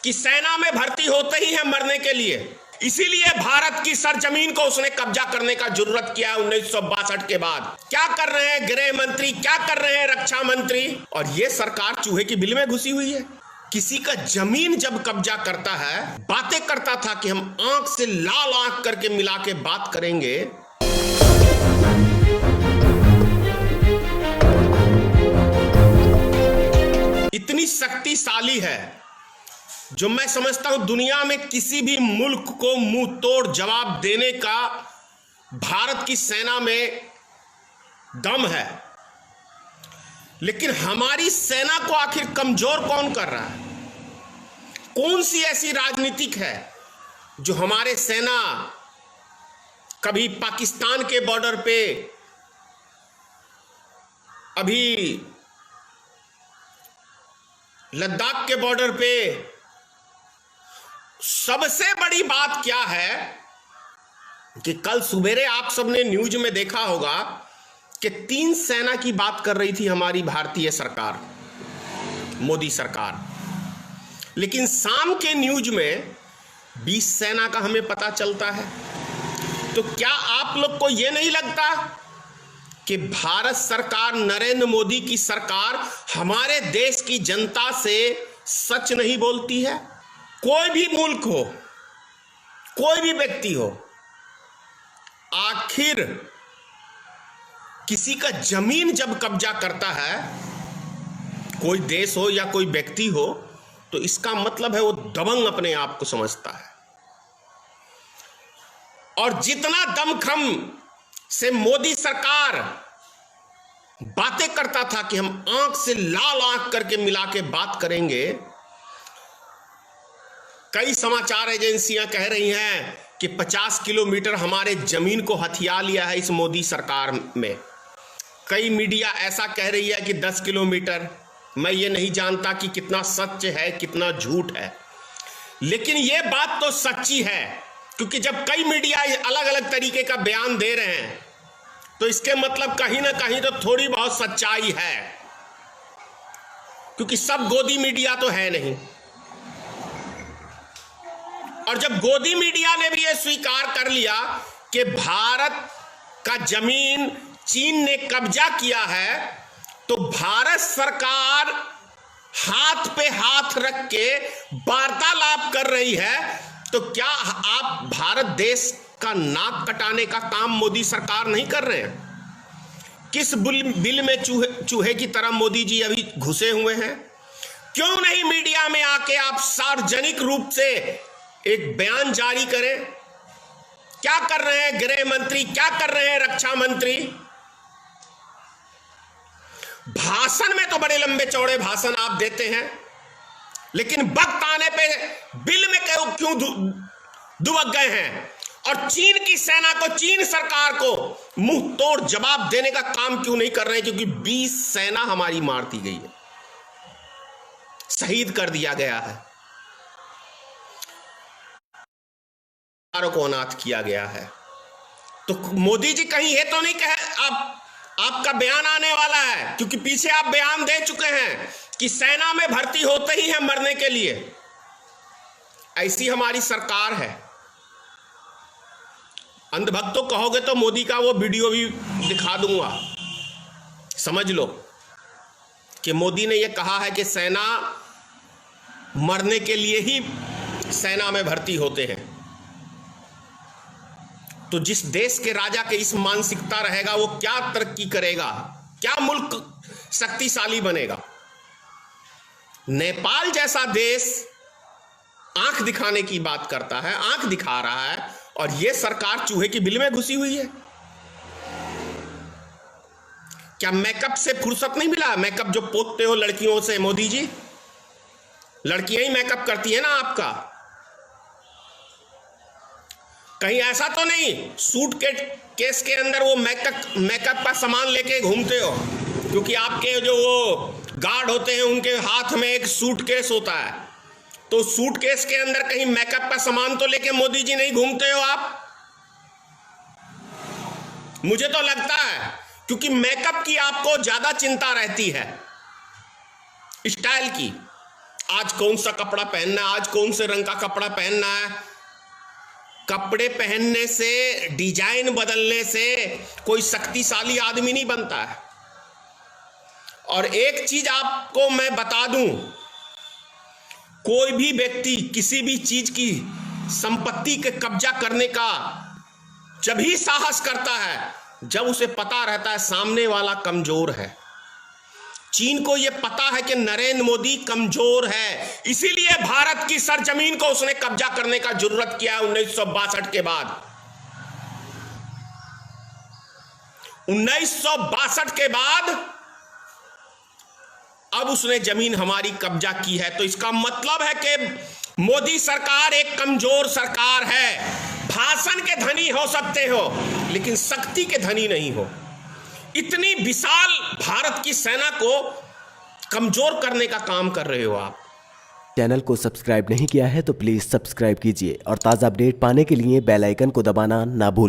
कि सेना में भर्ती होते ही है मरने के लिए। इसीलिए भारत की सरजमीन को उसने कब्जा करने का जुर्रत किया 1962 के बाद। क्या कर रहे हैं गृह मंत्री, क्या कर रहे हैं रक्षा मंत्री? और ये सरकार चूहे की बिल में घुसी हुई है। किसी का जमीन जब कब्जा करता है, बातें करता था कि हम आंख से लाल आंख करके मिला के बात करेंगे। इतनी शक्तिशाली है जो मैं समझता हूं दुनिया में किसी भी मुल्क को मुंह तोड़ जवाब देने का भारत की सेना में दम है। लेकिन हमारी सेना को आखिर कमजोर कौन कर रहा है? कौन सी ऐसी राजनीतिक है जो हमारे सेना कभी पाकिस्तान के बॉर्डर पे, अभी लद्दाख के बॉर्डर पे। सबसे बड़ी बात क्या है कि कल सुबेरे आप सबने न्यूज में देखा होगा कि 3 सेना की बात कर रही थी हमारी भारतीय सरकार, मोदी सरकार। लेकिन शाम के न्यूज में 20 सेना का हमें पता चलता है। तो क्या आप लोग को यह नहीं लगता कि भारत सरकार, नरेंद्र मोदी की सरकार हमारे देश की जनता से सच नहीं बोलती है? कोई भी मुल्क हो, कोई भी व्यक्ति हो, आखिर किसी का जमीन जब कब्जा करता है, कोई देश हो या कोई व्यक्ति हो, तो इसका मतलब है वो दबंग अपने आप को समझता है। और जितना दमखम से मोदी सरकार बातें करता था कि हम आंख से लाल आंख करके मिला के बात करेंगे, कई समाचार एजेंसियां कह रही हैं कि 50 किलोमीटर हमारे जमीन को हथिया लिया है इस मोदी सरकार में। कई मीडिया ऐसा कह रही है कि 10 किलोमीटर। मैं ये नहीं जानता कि कितना सच है कितना झूठ है, लेकिन ये बात तो सच्ची है, क्योंकि जब कई मीडिया अलग अलग तरीके का बयान दे रहे हैं तो इसके मतलब कहीं ना कहीं तो थोड़ी बहुत सच्चाई है, क्योंकि सब गोदी मीडिया तो है नहीं। और जब गोदी मीडिया ने भी यह स्वीकार कर लिया कि भारत का जमीन चीन ने कब्जा किया है, तो भारत सरकार हाथ पे हाथ रख के वार्तालाप कर रही है। तो क्या आप भारत देश का नाक कटाने का काम मोदी सरकार नहीं कर रहे हैं? किस बिल में चूहे की तरह मोदी जी अभी घुसे हुए हैं? क्यों नहीं मीडिया में आके आप सार्वजनिक रूप से एक बयान जारी करें? क्या कर रहे हैं गृह मंत्री, क्या कर रहे हैं रक्षा मंत्री? भाषण में तो बड़े लंबे चौड़े भाषण आप देते हैं, लेकिन वक्त आने पे बिल में क्यों दुबक गए हैं? और चीन की सेना को, चीन सरकार को मुंह तोड़ जवाब देने का काम क्यों नहीं कर रहे हैं? क्योंकि 20 सेना हमारी मार दी गई है, शहीद कर दिया गया है, को अनाथ किया गया है। तो मोदी जी कहीं ये तो नहीं कहे आपका बयान आने वाला है, क्योंकि पीछे आप बयान दे चुके हैं कि सेना में भर्ती होते ही है मरने के लिए। ऐसी हमारी सरकार है। अंधभक्तों कहोगे तो मोदी का वो वीडियो भी दिखा दूंगा, समझ लो कि मोदी ने ये कहा है कि सेना मरने के लिए ही सेना में भर्ती होते हैं। तो जिस देश के राजा के इस मानसिकता रहेगा वो क्या तरक्की करेगा, क्या मुल्क शक्तिशाली बनेगा? नेपाल जैसा देश आंख दिखाने की बात करता है, आंख दिखा रहा है, और यह सरकार चूहे की बिल में घुसी हुई है। क्या मेकअप से फुर्सत नहीं मिला? मेकअप जो पोतते हो लड़कियों से मोदी जी, लड़कियां ही मेकअप करती है ना आपका। कहीं ऐसा तो नहीं सूट के केस के अंदर वो मेकअप का सामान लेके घूमते हो? क्योंकि आपके जो वो गार्ड होते हैं उनके हाथ में एक सूटकेस होता है, तो सूटकेस के अंदर कहीं मेकअप का सामान तो लेके मोदी जी नहीं घूमते हो आप? मुझे तो लगता है क्योंकि मेकअप की आपको ज्यादा चिंता रहती है, स्टाइल की। आज कौन सा कपड़ा पहनना है, आज कौन से रंग का कपड़ा पहनना है। कपड़े पहनने से, डिजाइन बदलने से कोई शक्तिशाली आदमी नहीं बनता है। और एक चीज आपको मैं बता दूं, कोई भी व्यक्ति किसी भी चीज की संपत्ति के कब्जा करने का जब ही साहस करता है जब उसे पता रहता है सामने वाला कमजोर है। चीन को यह पता है कि नरेंद्र मोदी कमजोर है, इसीलिए भारत की सरजमीन को उसने कब्जा करने का जरूरत किया है 1962 के बाद। 1962 के बाद अब उसने जमीन हमारी कब्जा की है। तो इसका मतलब है कि मोदी सरकार एक कमजोर सरकार है। भाषण के धनी हो सकते हो लेकिन शक्ति के धनी नहीं हो। इतनी विशाल भारत की सेना को कमजोर करने का काम कर रहे हो आप। चैनल को सब्सक्राइब नहीं किया है तो प्लीज सब्सक्राइब कीजिए और ताज़ा अपडेट पाने के लिए बेल आइकन को दबाना ना भूलें।